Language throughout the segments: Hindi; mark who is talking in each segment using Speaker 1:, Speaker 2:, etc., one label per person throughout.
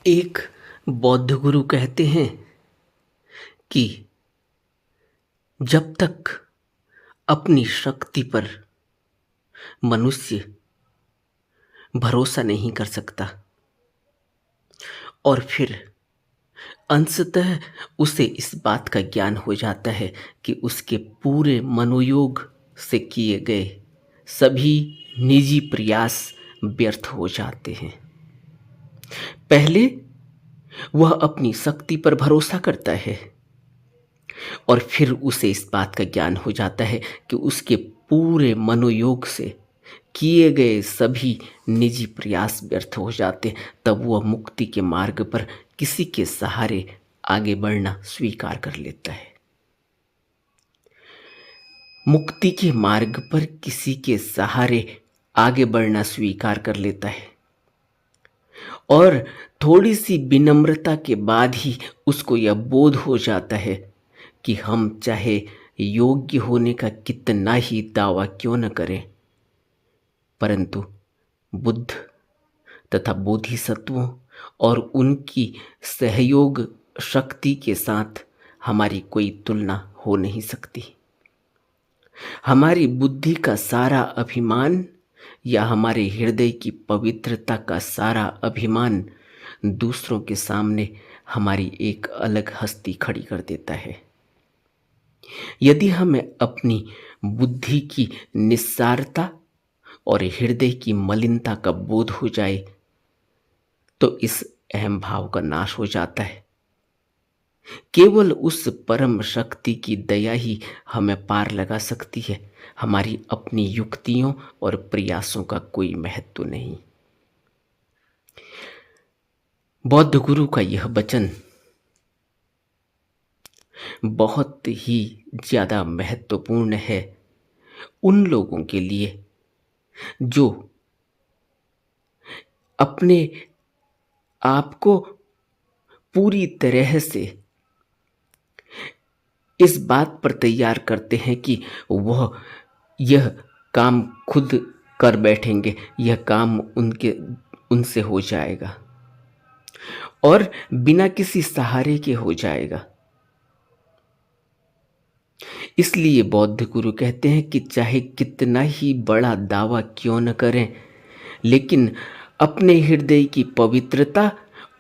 Speaker 1: एक बौद्ध गुरु कहते हैं कि जब तक अपनी शक्ति पर मनुष्य भरोसा नहीं कर सकता और फिर अंततः उसे इस बात का ज्ञान हो जाता है कि उसके पूरे मनोयोग से किए गए सभी निजी प्रयास व्यर्थ हो जाते हैं। पहले वह अपनी शक्ति पर भरोसा करता है और फिर उसे इस बात का ज्ञान हो जाता है कि उसके पूरे मनोयोग से किए गए सभी निजी प्रयास व्यर्थ हो जाते हैं। तब वह मुक्ति के मार्ग पर किसी के सहारे आगे बढ़ना स्वीकार कर लेता है। मुक्ति के मार्ग पर किसी के सहारे आगे बढ़ना स्वीकार कर लेता है और थोड़ी सी विनम्रता के बाद ही उसको यह बोध हो जाता है कि हम चाहे योग्य होने का कितना ही दावा क्यों न करें, परंतु बुद्ध तथा बोधिसत्वों और उनकी सहयोग शक्ति के साथ हमारी कोई तुलना हो नहीं सकती। हमारी बुद्धि का सारा अभिमान या हमारे हृदय की पवित्रता का सारा अभिमान दूसरों के सामने हमारी एक अलग हस्ती खड़ी कर देता है। यदि हमें अपनी बुद्धि की निस्सारता और हृदय की मलिनता का बोध हो जाए तो इस अहम भाव का नाश हो जाता है। केवल उस परम शक्ति की दया ही हमें पार लगा सकती है। हमारी अपनी युक्तियों और प्रयासों का कोई महत्व नहीं। बौद्ध गुरु का यह वचन बहुत ही ज्यादा महत्वपूर्ण है उन लोगों के लिए जो अपने आप को पूरी तरह से इस बात पर तैयार करते हैं कि वह यह काम खुद कर बैठेंगे, यह काम उनसे हो जाएगा और बिना किसी सहारे के हो जाएगा। इसलिए बौद्ध गुरु कहते हैं कि चाहे कितना ही बड़ा दावा क्यों न करें, लेकिन अपने हृदय की पवित्रता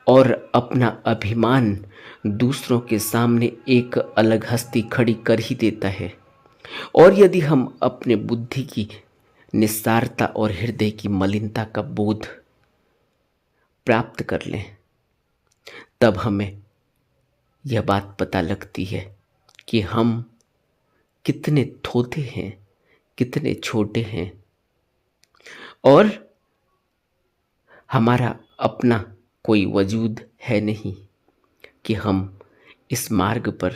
Speaker 1: और अपना अभिमान दूसरों के सामने एक अलग हस्ती खड़ी कर ही देता है। और यदि हम अपने बुद्धि की निस्सारता और हृदय की मलिनता का बोध प्राप्त कर लें, तब हमें यह बात पता लगती है कि हम कितने थोथे हैं, कितने छोटे हैं और हमारा अपना कोई वजूद है नहीं कि हम इस मार्ग पर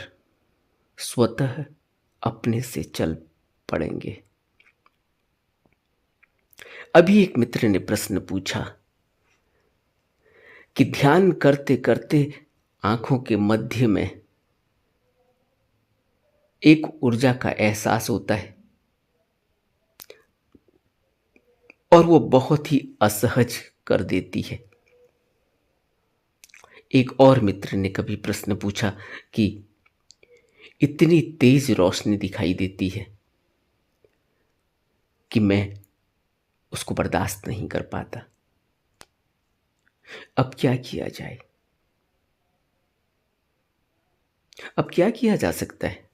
Speaker 1: स्वतः अपने से चल पड़ेंगे। अभी एक मित्र ने प्रश्न पूछा कि ध्यान करते करते आंखों के मध्य में एक ऊर्जा का एहसास होता है और वो बहुत ही असहज कर देती है। एक और मित्र ने कभी प्रश्न पूछा कि इतनी तेज रोशनी दिखाई देती है कि मैं उसको बर्दाश्त नहीं कर पाता। अब क्या किया जाए? अब क्या किया जा सकता है?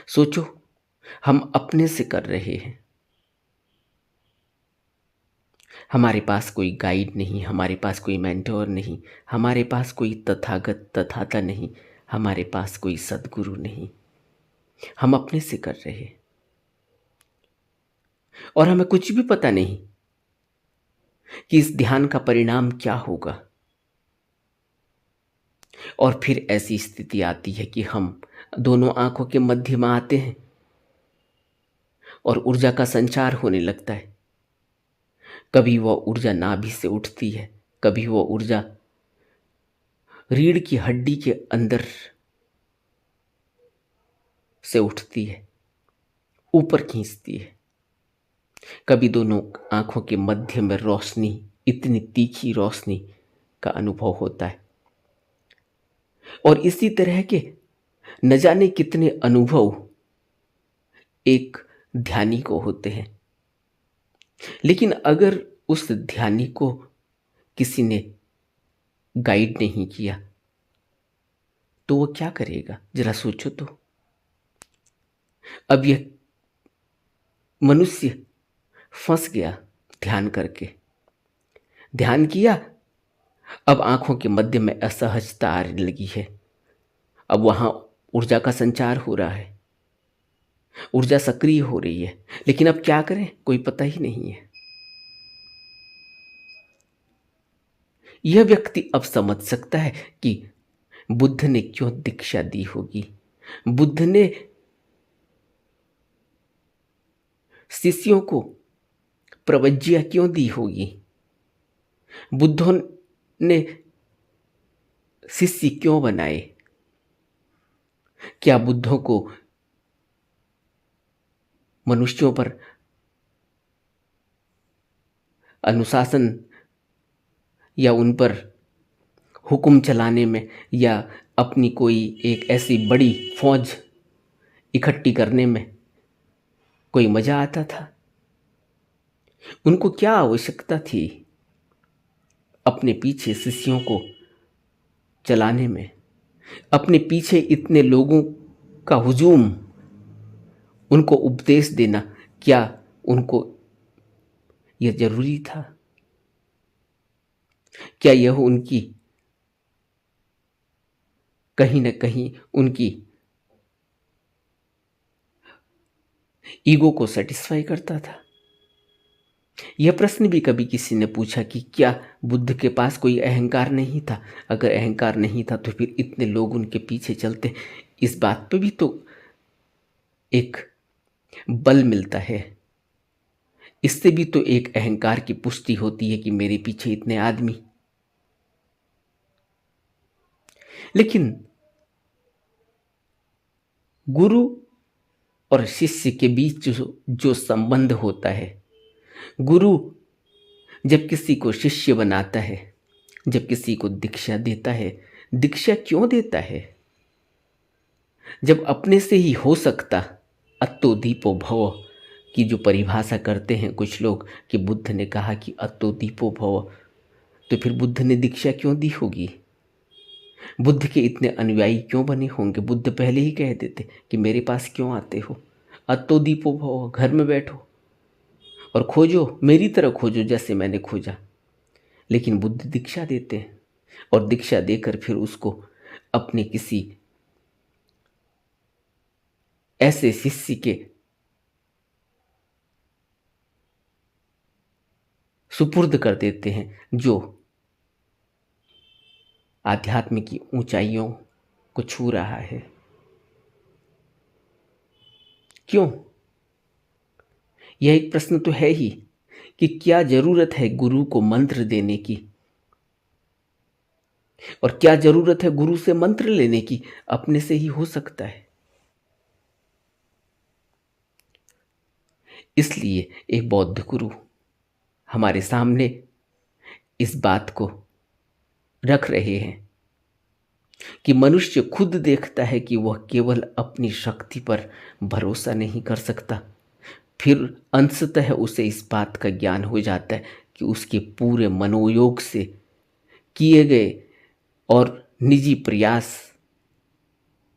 Speaker 1: सोचो, हम अपने से कर रहे हैं। हमारे पास कोई गाइड नहीं, हमारे पास कोई मेंटोर नहीं, हमारे पास कोई तथागत तथाता नहीं, हमारे पास कोई सद्गुरु नहीं। हम अपने से कर रहे हैं और हमें कुछ भी पता नहीं कि इस ध्यान का परिणाम क्या होगा। और फिर ऐसी स्थिति आती है कि हम दोनों आंखों के मध्य में आते हैं और ऊर्जा का संचार होने लगता है। कभी वह ऊर्जा नाभि से उठती है, कभी वह ऊर्जा रीढ़ की हड्डी के अंदर से उठती है, ऊपर खींचती है। कभी दोनों आंखों के मध्य में रोशनी इतनी तीखी रोशनी का अनुभव होता है। और इसी तरह के न जाने कितने अनुभव एक ध्यानी को होते हैं। लेकिन अगर उस ध्यानी को किसी ने गाइड नहीं किया तो वो क्या करेगा, जरा सोचो तो। अब यह मनुष्य फंस गया ध्यान करके, ध्यान किया, अब आंखों के मध्य में असहजता आने लगी है। अब वहां ऊर्जा का संचार हो रहा है, ऊर्जा सक्रिय हो रही है, लेकिन अब क्या करें कोई पता ही नहीं है। यह व्यक्ति अब समझ सकता है कि बुद्ध ने क्यों दीक्षा दी होगी। बुद्ध ने शिष्यों को प्रवज्ञा क्यों दी होगी। बुद्धों ने शिष्य क्यों बनाए। क्या बुद्धों को मनुष्यों पर अनुशासन या उन पर हुक्म चलाने में या अपनी कोई एक ऐसी बड़ी फौज इकट्ठी करने में कोई मजा आता था। उनको क्या आवश्यकता थी अपने पीछे शिष्यों को चलाने में, अपने पीछे इतने लोगों का हुजूम, उनको उपदेश देना, क्या उनको यह जरूरी था। क्या यह उनकी कहीं ना कहीं उनकी ईगो को सेटिस्फाई करता था। यह प्रश्न भी कभी किसी ने पूछा कि क्या बुद्ध के पास कोई अहंकार नहीं था। अगर अहंकार नहीं था तो फिर इतने लोग उनके पीछे चलते। इस बात पे भी तो एक बल मिलता है, इससे भी तो एक अहंकार की पुष्टि होती है कि मेरे पीछे इतने आदमी। लेकिन गुरु और शिष्य के बीच जो संबंध होता है, गुरु जब किसी को शिष्य बनाता है, जब किसी को दीक्षा देता है, दीक्षा क्यों देता है। जब अपने से ही हो सकता, अत्तो दीपो भव की जो परिभाषा करते हैं कुछ लोग कि बुद्ध ने कहा कि अत्तो दीपो भव, तो फिर बुद्ध ने दीक्षा क्यों दी होगी। बुद्ध के इतने अनुयायी क्यों बने होंगे। बुद्ध पहले ही कह देते कि मेरे पास क्यों आते हो, अत्तो दीपो भव, घर में बैठो और खोजो, मेरी तरह खोजो जैसे मैंने खोजा। लेकिन बुद्ध दीक्षा देते हैं और दीक्षा देकर फिर उसको अपने किसी ऐसे शिष्य के सुपुर्द कर देते हैं जो आध्यात्म की ऊंचाइयों को छू रहा है। क्यों? यह एक प्रश्न तो है ही कि क्या जरूरत है गुरु को मंत्र देने की, और क्या जरूरत है गुरु से मंत्र लेने की, अपने से ही हो सकता है। इसलिए एक बौद्ध गुरु हमारे सामने इस बात को रख रहे हैं कि मनुष्य खुद देखता है कि वह केवल अपनी शक्ति पर भरोसा नहीं कर सकता। फिर अंततः उसे इस बात का ज्ञान हो जाता है कि उसके पूरे मनोयोग से किए गए और निजी प्रयास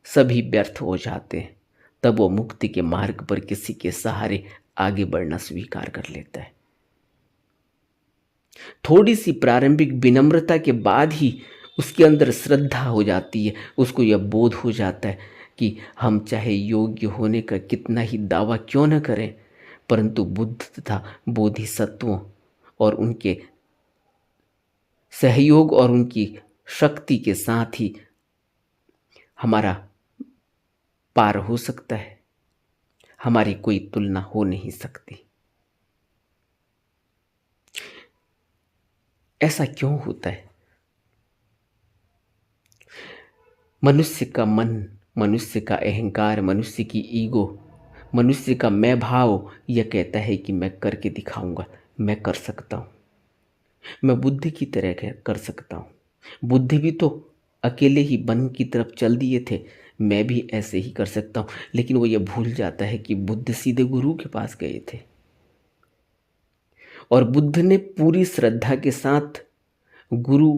Speaker 1: सभी व्यर्थ हो जाते हैं। तब वो मुक्ति के मार्ग पर किसी के सहारे आगे बढ़ना स्वीकार कर लेता है। थोड़ी सी प्रारंभिक विनम्रता के बाद ही उसके अंदर श्रद्धा हो जाती है। उसको यह बोध हो जाता है कि हम चाहे योग्य होने का कितना ही दावा क्यों न करें, परंतु बुद्ध तथा बोधिसत्वों और उनके सहयोग और उनकी शक्ति के साथ ही हमारा पार हो सकता है। हमारी कोई तुलना हो नहीं सकती। ऐसा क्यों होता है? मनुष्य का मन, मनुष्य का अहंकार, मनुष्य की ईगो, मनुष्य का मैं भाव यह कहता है कि मैं करके दिखाऊंगा, मैं कर सकता हूं। मैं बुद्ध की तरह कर सकता हूँ। बुद्ध भी तो अकेले ही वन की तरफ चल दिए थे, मैं भी ऐसे ही कर सकता हूँ। लेकिन वो ये भूल जाता है कि बुद्ध सीधे गुरु के पास गए थे और बुद्ध ने पूरी श्रद्धा के साथ गुरु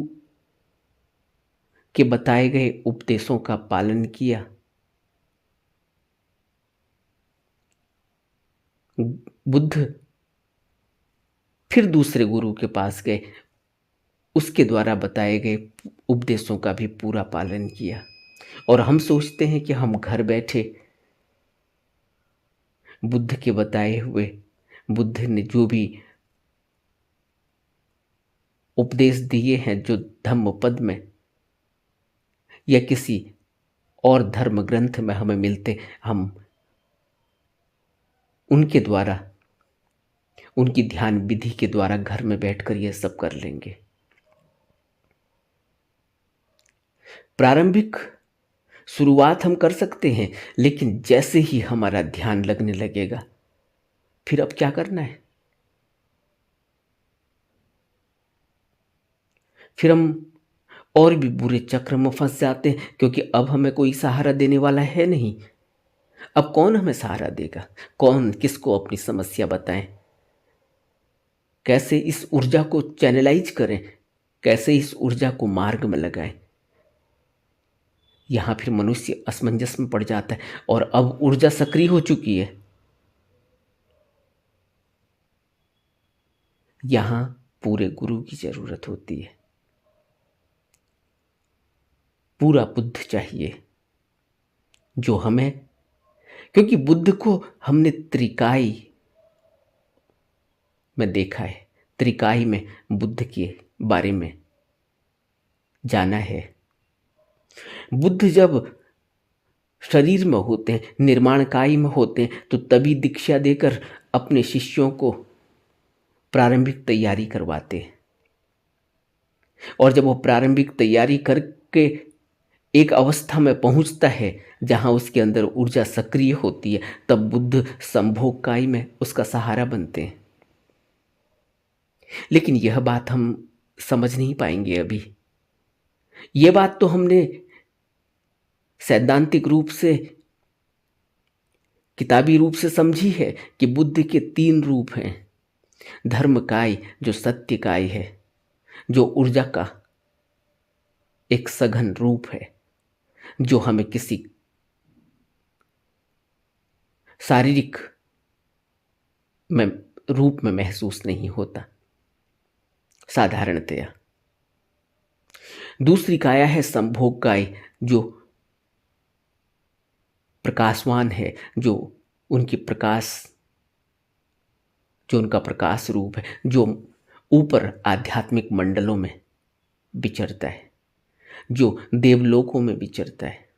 Speaker 1: के बताए गए उपदेशों का पालन किया। बुद्ध फिर दूसरे गुरु के पास गए, उसके द्वारा बताए गए उपदेशों का भी पूरा पालन किया। और हम सोचते हैं कि हम घर बैठे बुद्ध के बताए हुए, बुद्ध ने जो भी उपदेश दिए हैं, जो धम्मपद में या किसी और धर्म ग्रंथ में हमें मिलते, हम उनके द्वारा, उनकी ध्यान विधि के द्वारा घर में बैठकर यह सब कर लेंगे। प्रारंभिक शुरुआत हम कर सकते हैं, लेकिन जैसे ही हमारा ध्यान लगने लगेगा, फिर अब क्या करना है? फिर हम और भी बुरे चक्र में फंस जाते हैं, क्योंकि अब हमें कोई सहारा देने वाला है नहीं। अब कौन हमें सहारा देगा? कौन किसको अपनी समस्या बताएं? कैसे इस ऊर्जा को चैनलाइज करें? कैसे इस ऊर्जा को मार्ग में लगाएं? यहां फिर मनुष्य असमंजस में पड़ जाता है और अब ऊर्जा सक्रिय हो चुकी है। यहां पूरे गुरु की जरूरत होती है। पूरा बुद्ध चाहिए जो हमें, क्योंकि बुद्ध को हमने त्रिकाई में देखा है, त्रिकाई में बुद्ध के बारे में जाना है। बुद्ध जब शरीर में होते हैं, निर्माणकाई में होते हैं, तो तभी दीक्षा देकर अपने शिष्यों को प्रारंभिक तैयारी करवाते हैं। और जब वो प्रारंभिक तैयारी करके एक अवस्था में पहुंचता है जहां उसके अंदर ऊर्जा सक्रिय होती है, तब बुद्ध संभोगकाई में उसका सहारा बनते हैं। लेकिन यह बात हम समझ नहीं पाएंगे अभी। यह बात तो हमने सैद्धांतिक रूप से, किताबी रूप से समझी है कि बुद्ध के 3 रूप हैं। धर्मकाय जो सत्यकाय है, जो ऊर्जा का एक सघन रूप है, जो हमें किसी शारीरिक में रूप में महसूस नहीं होता साधारणतया। दूसरी काया है संभोग काय, जो प्रकाशवान है, जो उनकी प्रकाश, जो उनका प्रकाश रूप है, जो ऊपर आध्यात्मिक मंडलों में विचरता है, जो देवलोकों में विचरता है।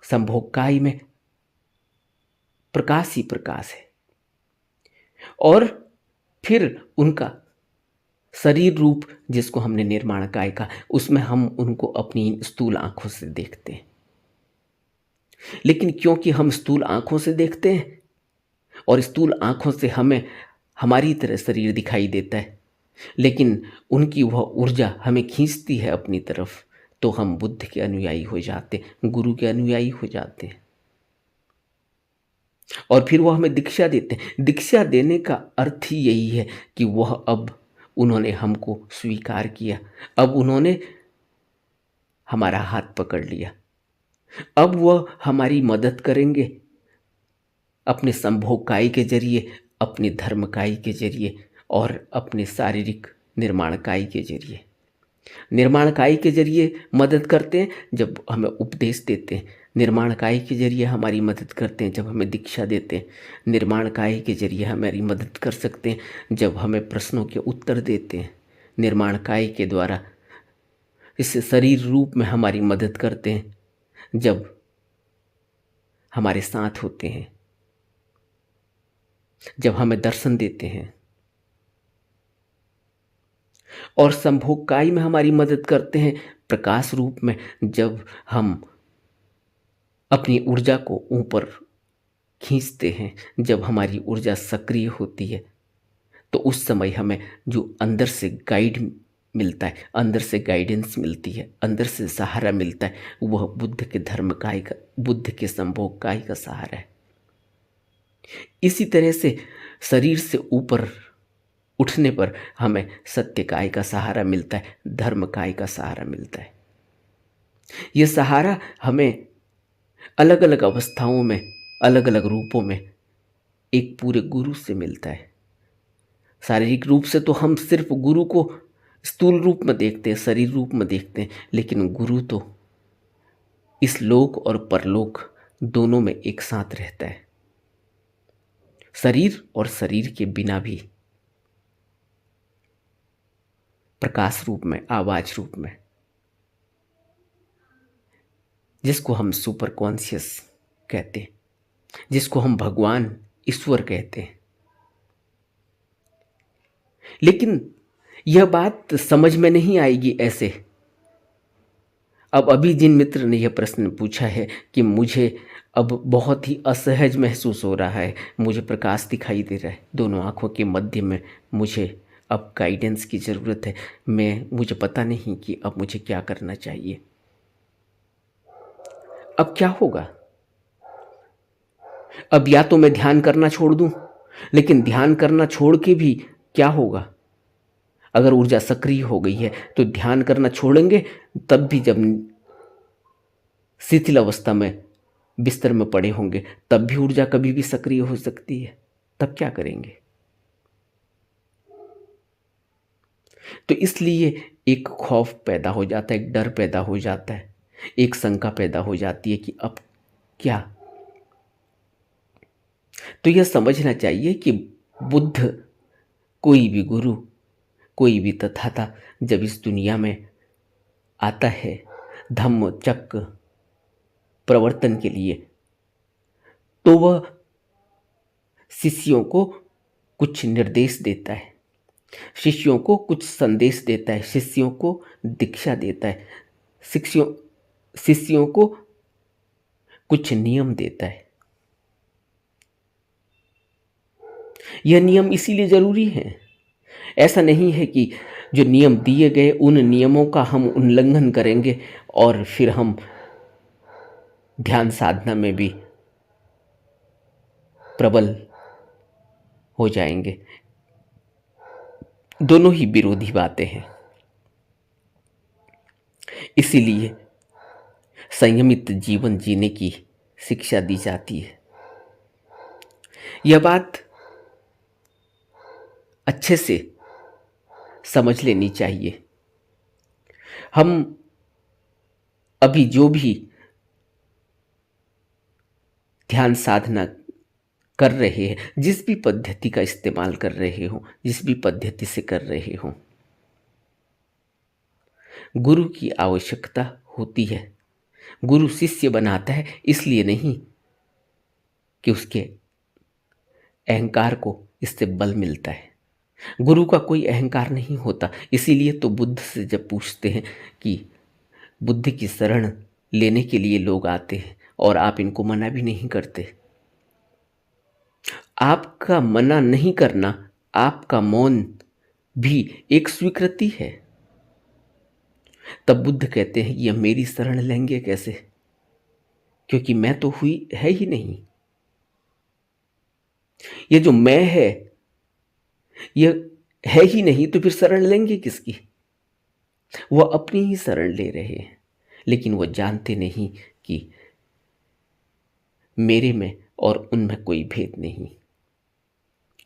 Speaker 1: संभोगकाई में प्रकाश ही प्रकाश है। और फिर उनका शरीर रूप, जिसको हमने निर्माणकाय का, उसमें हम उनको अपनी स्थूल आंखों से देखते हैं। लेकिन क्योंकि हम स्थूल आंखों से देखते हैं और स्थूल आंखों से हमें हमारी तरह शरीर दिखाई देता है, लेकिन उनकी वह ऊर्जा हमें खींचती है अपनी तरफ, तो हम बुद्ध के अनुयायी हो जाते, गुरु के अनुयायी हो जाते हैं। और फिर वह हमें दीक्षा देते हैं। दीक्षा देने का अर्थ ही यही है कि वह, अब उन्होंने हमको स्वीकार किया, अब उन्होंने हमारा हाथ पकड़ लिया, अब वह हमारी मदद करेंगे अपने संभोगकाई के जरिए, अपने धर्मकाई के जरिए और अपने शारीरिक निर्माणकाई के जरिए। निर्माणकाई के जरिए मदद करते हैं जब हमें उपदेश देते हैं, निर्माणकाई के जरिए हमारी मदद करते हैं जब हमें दीक्षा देते हैं, निर्माणकाई के जरिए हमारी मदद कर सकते हैं जब हमें प्रश्नों के उत्तर देते हैं, निर्माणकाई के द्वारा इस शरीर रूप में हमारी मदद करते हैं जब हमारे साथ होते हैं, जब हमें दर्शन देते हैं। और संभोगकाई में हमारी मदद करते हैं प्रकाश रूप में, जब हम अपनी ऊर्जा को ऊपर खींचते हैं, जब हमारी ऊर्जा सक्रिय होती है, तो उस समय हमें जो अंदर से गाइड मिलता है, अंदर से गाइडेंस मिलती है, अंदर से सहारा मिलता है, वह बुद्ध के धर्म का ही बुद्ध के संभोग का ही का सहारा है। इसी तरह से शरीर से ऊपर उठने पर हमें सत्य काय का सहारा मिलता है, धर्म काय का सहारा मिलता है। यह सहारा हमें अलग अलग अवस्थाओं में, अलग अलग रूपों में एक पूरे गुरु से मिलता है। शारीरिक रूप से तो हम सिर्फ गुरु को स्थूल रूप में देखते हैं, शरीर रूप में देखते हैं, लेकिन गुरु तो इस लोक और परलोक दोनों में एक साथ रहता है, शरीर और शरीर के बिना भी, प्रकाश रूप में, आवाज रूप में, जिसको हम सुपर कॉन्शियस कहते हैं, जिसको हम भगवान ईश्वर कहते हैं। लेकिन यह बात समझ में नहीं आएगी ऐसे। अब अभी जिन मित्र ने यह प्रश्न पूछा है कि मुझे अब बहुत ही असहज महसूस हो रहा है, मुझे प्रकाश दिखाई दे रहा है दोनों आंखों के मध्य में, मुझे अब गाइडेंस की ज़रूरत है, मुझे पता नहीं कि अब मुझे क्या करना चाहिए, अब क्या होगा? अब या तो मैं ध्यान करना छोड़ दूं, लेकिन ध्यान करना छोड़ के भी क्या होगा? अगर ऊर्जा सक्रिय हो गई है तो ध्यान करना छोड़ेंगे, तब भी जब शिथिल अवस्था में बिस्तर में पड़े होंगे तब भी ऊर्जा कभी भी सक्रिय हो सकती है, तब क्या करेंगे? तो इसलिए एक खौफ पैदा हो जाता है, एक डर पैदा हो जाता है, एक शंका पैदा हो जाती है कि अब क्या। तो यह समझना चाहिए कि बुद्ध, कोई भी गुरु, कोई भी तथाता जब इस दुनिया में आता है धम्म चक्र प्रवर्तन के लिए, तो वह शिष्यों को कुछ निर्देश देता है, शिष्यों को कुछ संदेश देता है, शिष्यों को दीक्षा देता है, शिष्यों को कुछ नियम देता है। यह नियम इसीलिए जरूरी है। ऐसा नहीं है कि जो नियम दिए गए उन नियमों का हम उल्लंघन करेंगे और फिर हम ध्यान साधना में भी प्रबल हो जाएंगे। दोनों ही विरोधी बातें हैं। इसीलिए संयमित जीवन जीने की शिक्षा दी जाती है। यह बात अच्छे से समझ लेनी चाहिए। हम अभी जो भी ध्यान साधना कर रहे हैं, जिस भी पद्धति का इस्तेमाल कर रहे हो, जिस भी पद्धति से कर रहे हो, गुरु की आवश्यकता होती है। गुरु शिष्य बनाता है इसलिए नहीं कि उसके अहंकार को इससे बल मिलता है। गुरु का कोई अहंकार नहीं होता। इसीलिए तो बुद्ध से जब पूछते हैं कि बुद्ध की शरण लेने के लिए लोग आते हैं और आप इनको मना भी नहीं करते, आपका मना नहीं करना, आपका मौन भी एक स्वीकृति है। तब बुद्ध कहते हैं ये मेरी शरण लेंगे कैसे, क्योंकि मैं तो हुई है ही नहीं। ये जो मैं है ये है ही नहीं, तो फिर शरण लेंगे किसकी? वह अपनी ही शरण ले रहे हैं, लेकिन वह जानते नहीं कि मेरे में और उनमें कोई भेद नहीं।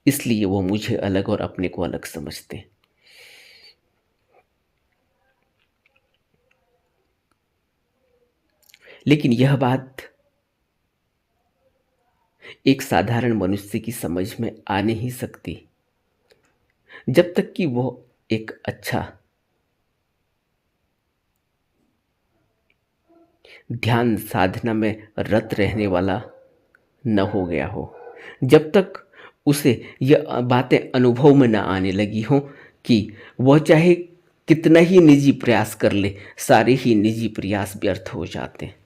Speaker 1: इसलिए वो मुझे अलग और अपने को अलग समझते हैं। लेकिन यह बात एक साधारण मनुष्य की समझ में आ नहीं सकती जब तक कि वो एक अच्छा ध्यान साधना में रत रहने वाला न हो गया हो, जब तक उसे यह बातें अनुभव में न आने लगी हो कि वह चाहे कितना ही निजी प्रयास कर ले, सारे ही निजी प्रयास व्यर्थ हो जाते हैं।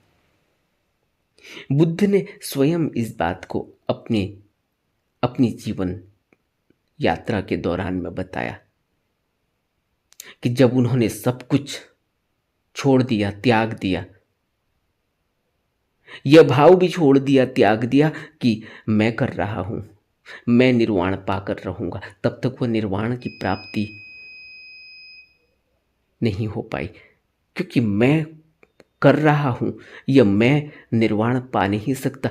Speaker 1: बुद्ध ने स्वयं इस बात को अपने अपनी जीवन यात्रा के दौरान में बताया कि जब उन्होंने सब कुछ छोड़ दिया, त्याग दिया, यह भाव भी छोड़ दिया, त्याग दिया कि मैं कर रहा हूं, मैं निर्वाण पाकर रहूंगा, तब तक वो निर्वाण की प्राप्ति नहीं हो पाई, क्योंकि मैं कर रहा हूं, यह मैं निर्वाण पा नहीं सकता,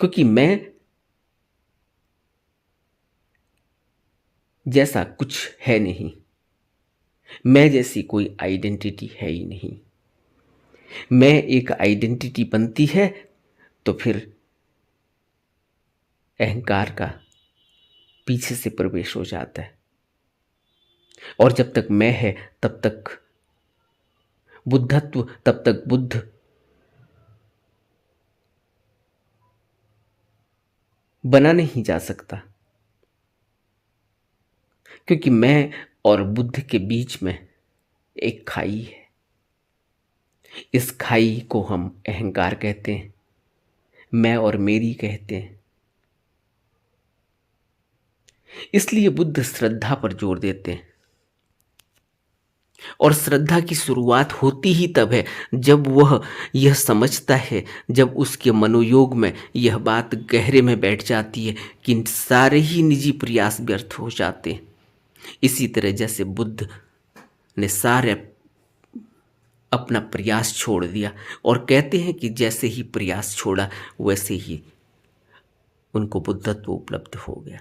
Speaker 1: क्योंकि मैं जैसा कुछ है नहीं, मैं जैसी कोई आइडेंटिटी है ही नहीं। मैं एक आइडेंटिटी बनती है तो फिर अहंकार का पीछे से प्रवेश हो जाता है, और जब तक मैं है तब तक बुद्धत्व, तब तक बुद्ध बना नहीं जा सकता, क्योंकि मैं और बुद्ध के बीच में एक खाई है। इस खाई को हम अहंकार कहते हैं, मैं और मेरी कहते हैं। इसलिए बुद्ध श्रद्धा पर जोर देते हैं, और श्रद्धा की शुरुआत होती ही तब है जब वह यह समझता है, जब उसके मनोयोग में यह बात गहरे में बैठ जाती है कि सारे ही निजी प्रयास व्यर्थ हो जाते हैं। इसी तरह जैसे बुद्ध ने सारे अपना प्रयास छोड़ दिया, और कहते हैं कि जैसे ही प्रयास छोड़ा वैसे ही उनको बुद्धत्व उपलब्ध हो गया।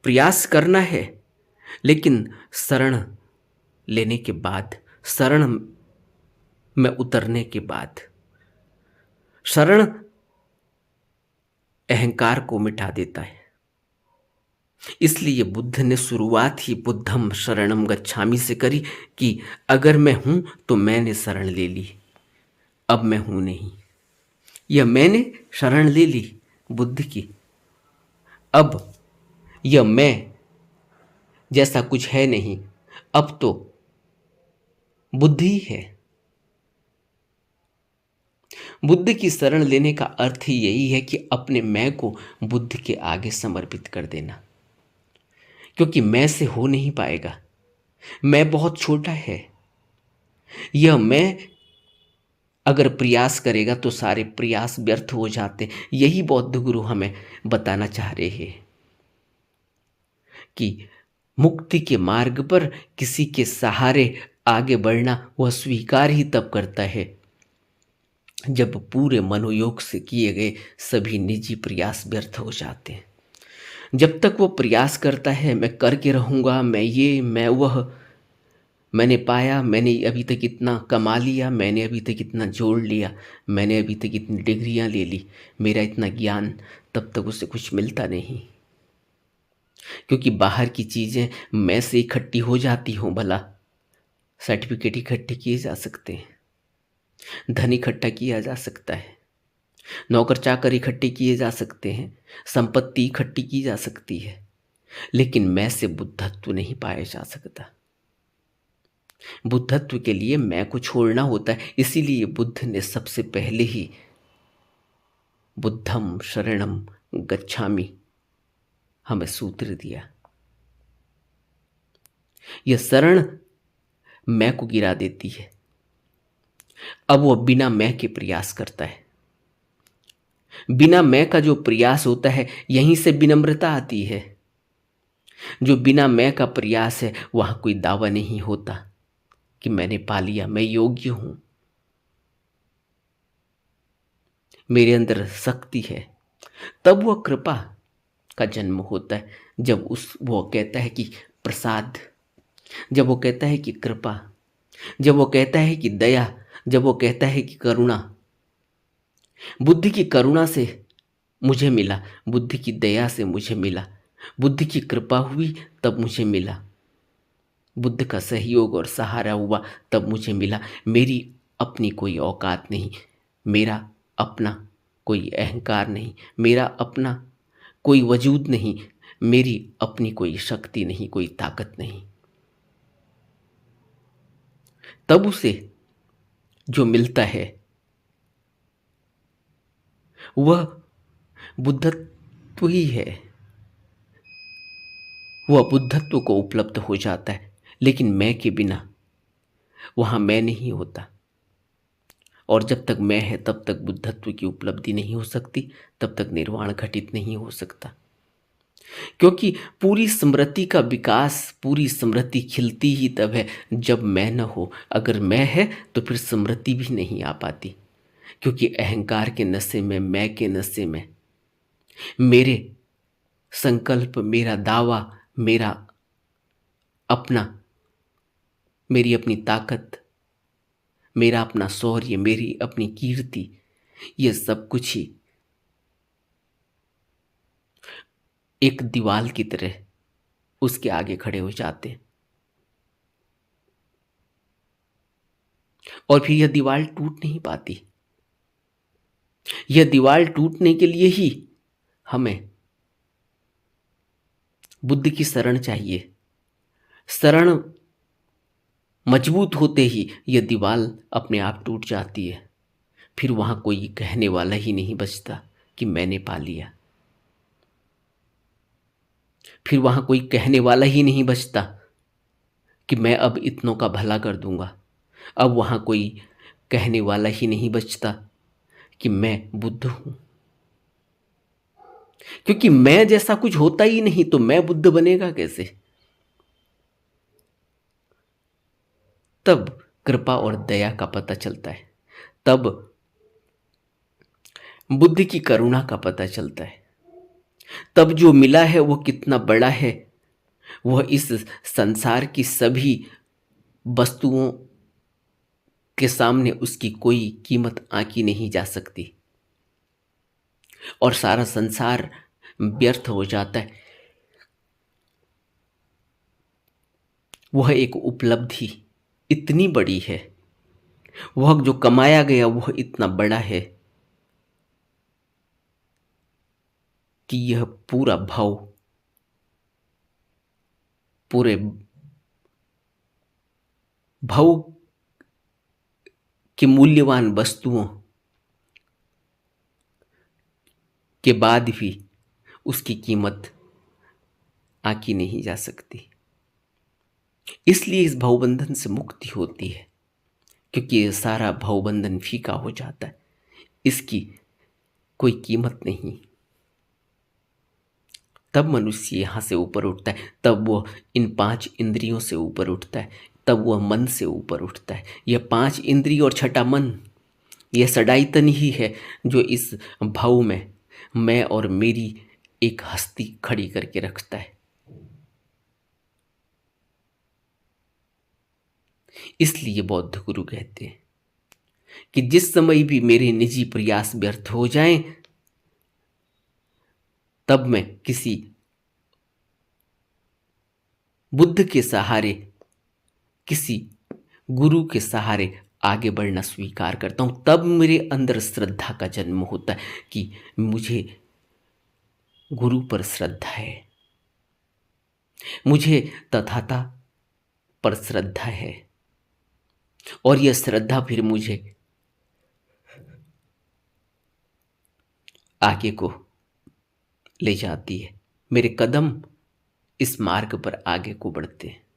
Speaker 1: प्रयास करना है, लेकिन शरण लेने के बाद, शरण में उतरने के बाद, शरण अहंकार को मिटा देता है। इसलिए बुद्ध ने शुरुआत ही बुद्धम शरणम गच्छामि से करी कि अगर मैं हूं तो मैंने शरण ले ली, अब मैं हूं नहीं। यह मैंने शरण ले ली बुद्ध की, अब यह मैं जैसा कुछ है नहीं, अब तो बुद्ध ही है। बुद्ध की शरण लेने का अर्थ ही यही है कि अपने मैं को बुद्ध के आगे समर्पित कर देना, क्योंकि मैं से हो नहीं पाएगा, मैं बहुत छोटा है। यह मैं अगर प्रयास करेगा तो सारे प्रयास व्यर्थ हो जाते। यही बौद्ध गुरु हमें बताना चाह रहे हैं कि मुक्ति के मार्ग पर किसी के सहारे आगे बढ़ना वह स्वीकार ही तब करता है जब पूरे मनोयोग से किए गए सभी निजी प्रयास व्यर्थ हो जाते हैं। जब तक वो प्रयास करता है मैं करके रहूँगा, मैं ये मैं वह, मैंने पाया, मैंने अभी तक इतना कमा लिया, मैंने अभी तक इतना जोड़ लिया, मैंने अभी तक इतनी डिग्रियां ले ली, मेरा इतना ज्ञान, तब तक उसे कुछ मिलता नहीं, क्योंकि बाहर की चीज़ें मैं से इकट्ठी हो जाती हों। भला सर्टिफिकेट इकट्ठे किए जा सकते हैं, धन इकट्ठा किया जा सकता है, नौकर चाकर इकट्ठे किए जा सकते हैं, संपत्ति इकट्ठी की जा सकती है, लेकिन मैं से बुद्धत्व नहीं पाया जा सकता। बुद्धत्व के लिए मैं को छोड़ना होता है। इसीलिए बुद्ध ने सबसे पहले ही बुद्धम शरणम गच्छामि हमें सूत्र दिया। यह शरण मैं को गिरा देती है, अब वह बिना मैं के प्रयास करता है। बिना मैं का जो प्रयास होता है, यहीं से विनम्रता आती है। जो बिना मैं का प्रयास है, वहां कोई दावा नहीं होता कि मैंने पा लिया, मैं योग्य हूं, मेरे अंदर शक्ति है। तब वह कृपा का जन्म होता है, जब वो कहता है कि प्रसाद, जब वो कहता है कि कृपा, जब वो कहता है कि दया, जब वो कहता है कि करुणा। बुद्ध की करुणा से मुझे मिला, बुद्ध की दया से मुझे मिला, बुद्ध की कृपा हुई तब मुझे मिला, बुद्ध का सहयोग और सहारा हुआ तब मुझे मिला। मेरी अपनी कोई औकात नहीं, मेरा अपना कोई अहंकार नहीं, मेरा अपना कोई वजूद नहीं, मेरी अपनी कोई शक्ति नहीं, कोई ताकत नहीं। तब उसे जो मिलता है वह बुद्धत्व ही है। वह बुद्धत्व को उपलब्ध हो जाता है, लेकिन मैं के बिना वहां मैं नहीं होता। और जब तक मैं है तब तक बुद्धत्व की उपलब्धि नहीं हो सकती, तब तक निर्वाण घटित नहीं हो सकता। क्योंकि पूरी स्मृति का विकास, पूरी स्मृति खिलती ही तब है जब मैं न हो। अगर मैं है तो फिर स्मृति भी नहीं आ पाती, क्योंकि अहंकार के नशे में, मैं के नशे में, मेरे संकल्प, मेरा दावा, मेरा अपना, मेरी अपनी ताकत, मेरा अपना शौर्य, मेरी अपनी कीर्ति, ये सब कुछ ही एक दीवाल की तरह उसके आगे खड़े हो जाते हैं। और फिर यह दीवार टूट नहीं पाती। यह दीवार टूटने के लिए ही हमें बुद्ध की शरण चाहिए। शरण मजबूत होते ही यह दीवार अपने आप टूट जाती है। फिर वहां कोई कहने वाला ही नहीं बचता कि मैंने पा लिया। फिर वहां कोई कहने वाला ही नहीं बचता कि मैं अब इतनों का भला कर दूंगा। अब वहां कोई कहने वाला ही नहीं बचता कि मैं बुद्ध हूं। क्योंकि मैं जैसा कुछ होता ही नहीं तो मैं बुद्ध बनेगा कैसे? तब कृपा और दया का पता चलता है। तब बुद्ध की करुणा का पता चलता है। तब जो मिला है वो कितना बड़ा है, वह इस संसार की सभी वस्तुओं के सामने उसकी कोई कीमत आंकी नहीं जा सकती। और सारा संसार व्यर्थ हो जाता है। वह एक उपलब्धि इतनी बड़ी है, वह जो कमाया गया वह इतना बड़ा है कि यह पूरा भाव, पूरे भाव की मूल्यवान वस्तुओं के बाद भी उसकी कीमत आंकी नहीं जा सकती। इसलिए इस भवबंधन से मुक्ति होती है, क्योंकि ये सारा भवबंधन फीका हो जाता है। इसकी कोई कीमत नहीं। तब मनुष्य यहाँ से ऊपर उठता है। तब वह इन 5 इंद्रियों से ऊपर उठता है। तब वह मन से ऊपर उठता है। यह 5 इंद्रिय और छठा मन, यह सडाईतन ही है जो इस भाव में मैं और मेरी एक हस्ती खड़ी करके रखता है। इसलिए बौद्ध गुरु कहते हैं कि जिस समय भी मेरे निजी प्रयास व्यर्थ हो जाएं, तब मैं किसी बुद्ध के सहारे, किसी गुरु के सहारे आगे बढ़ना स्वीकार करता हूं। तब मेरे अंदर श्रद्धा का जन्म होता है कि मुझे गुरु पर श्रद्धा है, मुझे तथाता पर श्रद्धा है। और यह श्रद्धा फिर मुझे आगे को ले जाती है। मेरे कदम इस मार्ग पर आगे को बढ़ते हैं।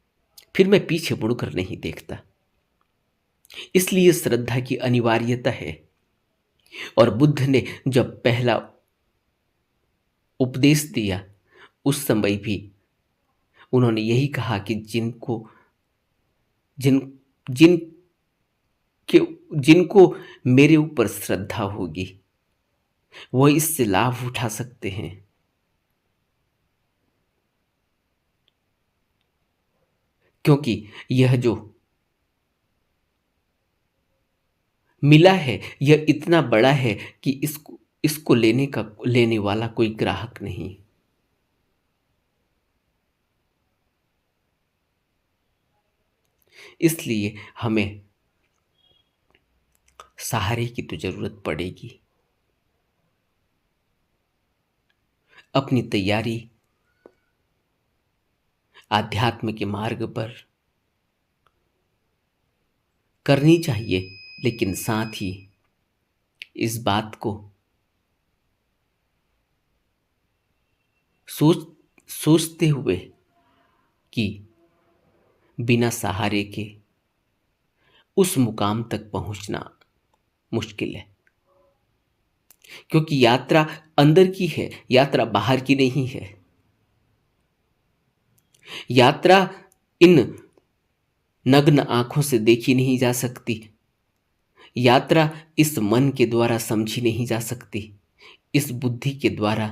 Speaker 1: फिर मैं पीछे मुड़कर नहीं देखता। इसलिए श्रद्धा की अनिवार्यता है। और बुद्ध ने जब पहला उपदेश दिया उस समय भी उन्होंने यही कहा कि जिनको जिन जिन के जिनको मेरे ऊपर श्रद्धा होगी वह इससे लाभ उठा सकते हैं। क्योंकि यह जो मिला है यह इतना बड़ा है कि इसको इसको लेने वाला कोई ग्राहक नहीं। इसलिए हमें सहारे की तो जरूरत पड़ेगी। अपनी तैयारी आध्यात्म के मार्ग पर करनी चाहिए, लेकिन साथ ही इस बात को सोच सोचते हुए कि बिना सहारे के उस मुकाम तक पहुंचना मुश्किल है, क्योंकि यात्रा अंदर की है, यात्रा बाहर की नहीं है। यात्रा इन नग्न आंखों से देखी नहीं जा सकती, यात्रा इस मन के द्वारा समझी नहीं जा सकती, इस बुद्धि के द्वारा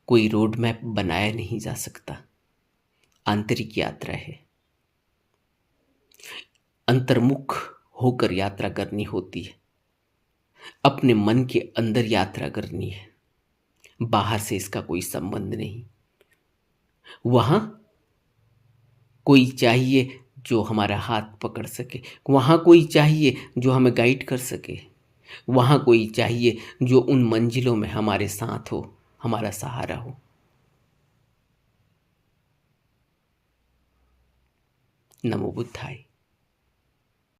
Speaker 1: कोई रोड मैप बनाया नहीं जा सकता। आंतरिक यात्रा है, अंतर्मुख होकर यात्रा करनी होती है, अपने मन के अंदर यात्रा करनी है, बाहर से इसका कोई संबंध नहीं। वहां कोई चाहिए जो हमारा हाथ पकड़ सके, वहां कोई चाहिए जो हमें गाइड कर सके, वहां कोई चाहिए जो उन मंजिलों में हमारे साथ हो, हमारा सहारा हो। नमो बुद्धाय।